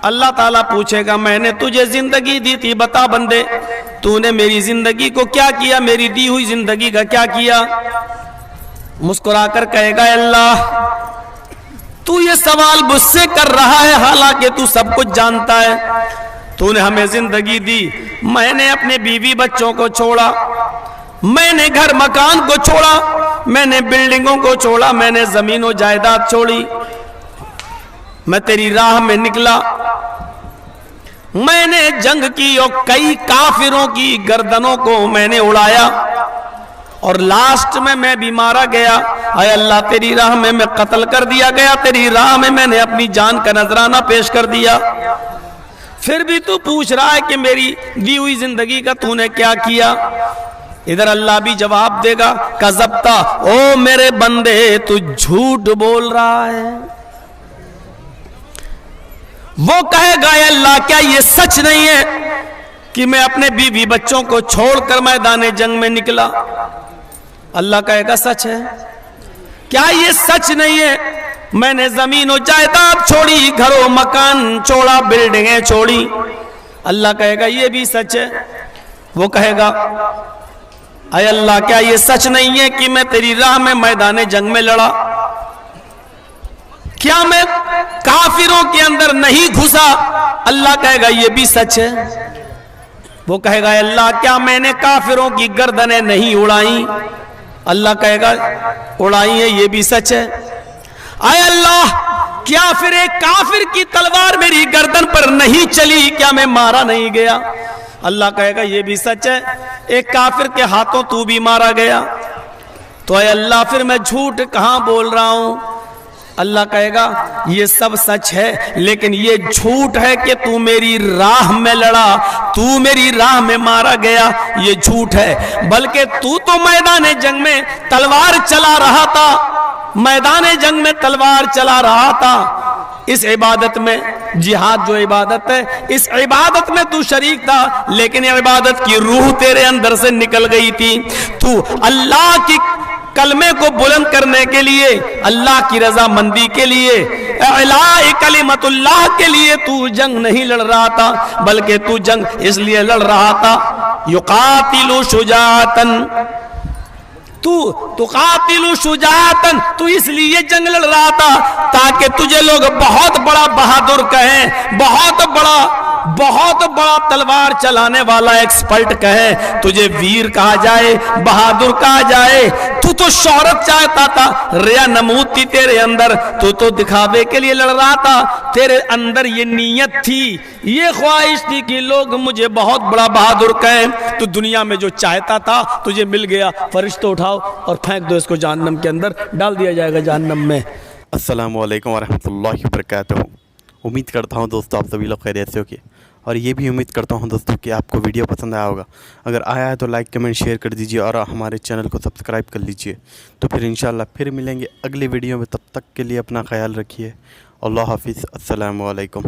اللہ تعالیٰ پوچھے گا میں نے تجھے زندگی دی تھی، بتا بندے تو نے میری زندگی کو کیا کیا، میری دی ہوئی زندگی کا کیا کیا؟ مسکرا کر کہے گا اللہ تو یہ سوال مجھ سے کر رہا ہے حالانکہ تو سب کچھ جانتا ہے، تو نے ہمیں زندگی دی، میں نے اپنے بیوی بچوں کو چھوڑا، میں نے گھر مکان کو چھوڑا، میں نے بلڈنگوں کو چھوڑا، میں نے زمین و جائیداد چھوڑی، میں تیری راہ میں نکلا، میں نے جنگ کی اور کئی کافروں کی گردنوں کو میں نے اڑایا اور لاسٹ میں بھی مارا گیا، اے اللہ تیری راہ میں قتل کر دیا گیا، تیری راہ میں نے اپنی جان کا نذرانہ پیش کر دیا، پھر بھی تو پوچھ رہا ہے کہ میری دی ہوئی زندگی کا تو نے کیا کیا؟ ادھر اللہ بھی جواب دے گا کذبتا، او میرے بندے تو جھوٹ بول رہا ہے۔ وہ کہے گا اے اللہ کیا یہ سچ نہیں ہے کہ میں اپنے بیوی بچوں کو چھوڑ کر میدان جنگ میں نکلا؟ اللہ کہے گا سچ ہے۔ کیا یہ سچ نہیں ہے میں نے زمین و جائیداد چھوڑی، گھر و مکان چھوڑا، بلڈنگیں چھوڑی؟ اللہ کہے گا یہ بھی سچ ہے۔ وہ کہے گا اے اللہ کیا یہ سچ نہیں ہے کہ میں تیری راہ میں میدان جنگ میں لڑا؟ کیا میں کافروں کے اندر نہیں گھسا؟ اللہ کہے گا یہ بھی سچ ہے۔ وہ کہے گا اللہ کیا میں نے کافروں کی گردنیں نہیں اڑائیں؟ اللہ کہے گا اڑائی ہیں، یہ بھی سچ ہے۔ اے اللہ کیا پھر ایک کافر کی تلوار میری گردن پر نہیں چلی؟ کیا میں مارا نہیں گیا؟ اللہ کہے گا یہ بھی سچ ہے، ایک کافر کے ہاتھوں تو بھی مارا گیا۔ تو اے اللہ پھر میں جھوٹ کہاں بول رہا ہوں؟ اللہ کہے گا یہ سب سچ ہے لیکن یہ جھوٹ ہے کہ تو میری راہ میں لڑا، تو میری راہ میں مارا گیا، یہ جھوٹ ہے۔ بلکہ تو میدان جنگ میں تلوار چلا رہا تھا، میدان جنگ میں تلوار چلا رہا تھا، اس عبادت میں، جہاد جو عبادت ہے اس عبادت میں تو شریک تھا، لیکن عبادت کی روح تیرے اندر سے نکل گئی تھی۔ تو اللہ کی کلمے کو بلند کرنے کے لیے، اللہ کی رضا مندی کے لیے، اعلاء کلمت اللہ کے لیے تو جنگ نہیں لڑ رہا تھا، بلکہ تو جنگ اس لیے لڑ رہا تھا یقاتل شجاعتن، تو تقاتل شجاعتن، تو اس لیے جنگ لڑ رہا تھا تاکہ تجھے لوگ بہت بڑا بہادر کہیں، بہت بڑا تلوار چلانے والا ایکسپرٹ کہے، تجھے ویر کہا جائے، بہادر کہا جائے۔ تو شہرت چاہتا تھا، ریا نمود تھی تیرے اندر، تو دکھاوے کے لیے لڑ رہا تھا، تیرے اندر یہ نیت تھی، یہ خواہش تھی کہ لوگ مجھے بہت بڑا بہادر کہیں۔ تو دنیا میں جو چاہتا تھا تجھے مل گیا، فرشتوں اٹھاؤ اور پھینک دو اس کو جہنم کے اندر، ڈال دیا جائے گا جہنم میں۔ السلام علیکم ورحمۃ اللہ وبرکاتہ۔ امید کرتا ہوں دوستو آپ سبھی لوگ خیریت سے ہوگے، اور یہ بھی امید کرتا ہوں دوستو کہ آپ کو ویڈیو پسند آیا ہوگا۔ اگر آیا ہے تو لائک کمنٹ شیئر کر دیجیے اور ہمارے چینل کو سبسکرائب کر لیجیے۔ تو پھر انشاءاللہ پھر ملیں گے اگلی ویڈیو میں، تب تک کے لیے اپنا خیال رکھیے۔ اللہ حافظ، السلام علیکم۔